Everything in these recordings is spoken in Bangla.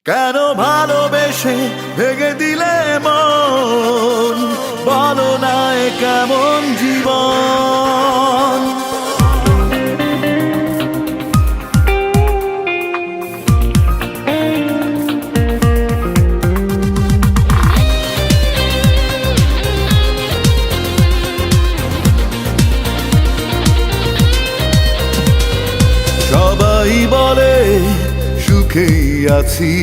কেন ভালোবেসে ভেঙে দিলে মন, বলো না এ কেমন জীবন। সবাই বলে সুখেই আছি,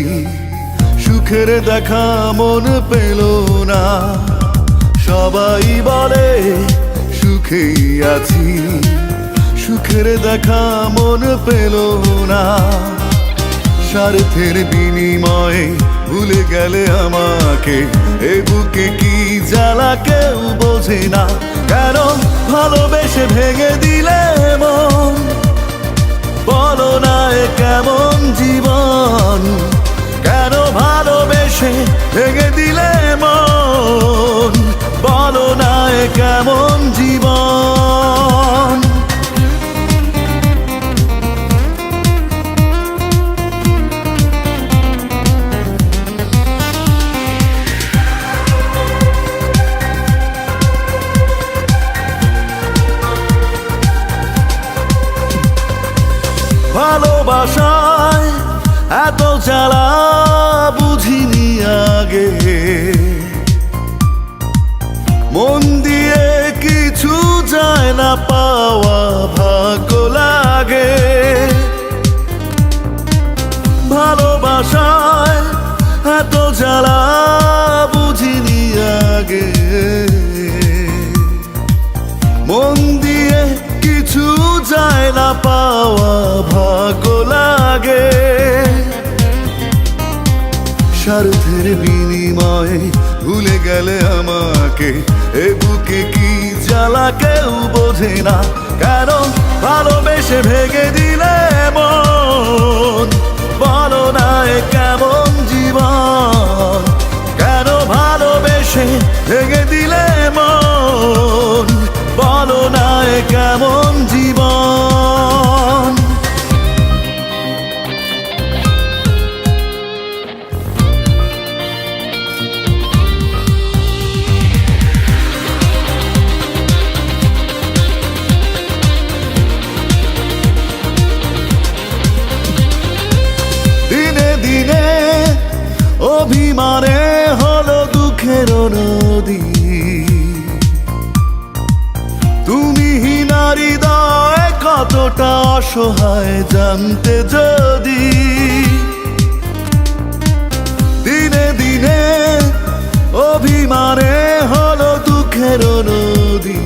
সুখের দেখা মন পেল না। সবাই বলে সুখেই আছি, সুখের দেখা মন পেল না। স্বার্থের বিনিময়ে ভুলে গেলে আমাকে, এ বুকে কি জ্বালা কেউ বোঝে না। কেন ভালোবেসে ভেঙে দিলে মন, বলো না এ কেমন জীবন। কেন ভালোবেসে ভেঙে দিলে মন, বলো না এ কেমন জীবন। ভালোবাসায় এত জ্বালা বুঝিনি আগে, মন দিয়ে কিছু যায় না পাওয়া ভাগ্য লাগে। ভালোবাসায় এত জ্বালা বুঝিনি আগে, মন দিয়ে কিছু যায় না পাওয়া ভাগ্য লাগে। স্বার্থের বিনিময়ে ভুলে গেলে আমাকে, এ বুকে কি জ্বালা কেউ বোঝে না। কেন ভালোবেসে ভেঙে দিলে মন, বলো না এ কেমন জীবন। কেন ভালোবেসে ভেঙে দিলে মন, বলো না এ কেমন জীবন। দিনে দিনে অভিমানে হলো দুঃখের নদী, তুমি হৃদয় কতটা অসহায় জানতে যদি। দিনে দিনে অভিমানে হলো দুঃখের নদী,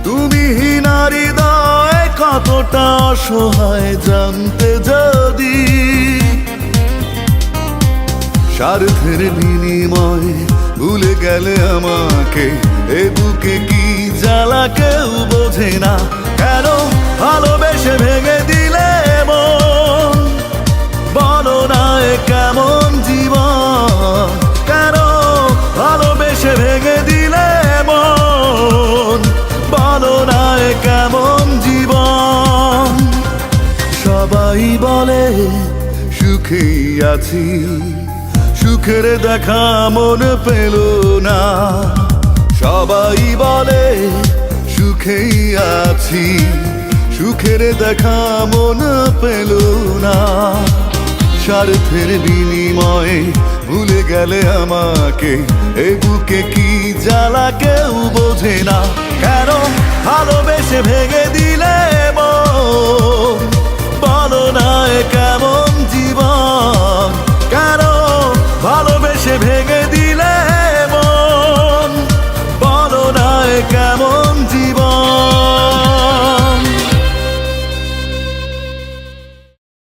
তুমি হৃদয় কতটা অসহায় জানতে যদি। স্বার্থের বিনিময়ে ভুলে গেলে আমাকে, এ বুকে কি জ্বালা কেউ বোঝে না। কেন ভালোবেসে ভেঙে দিলে মন, বলো না এ কেমন জীবন। কেন ভালোবেসে ভেঙে দিলে মন, বলো না এ কেমন জীবন। সবাই বলে সুখেই আছি, সুখের দেখা মন পেল না। সবাই বলে সুখেই আছি, সুখের দেখা মন পেল না। স্বার্থের বিনিময়ে ভুলে গেলে আমাকে, এ বুকে কি জ্বালা কেউ বোঝে না। কেন ভালোবেসে ভেঙে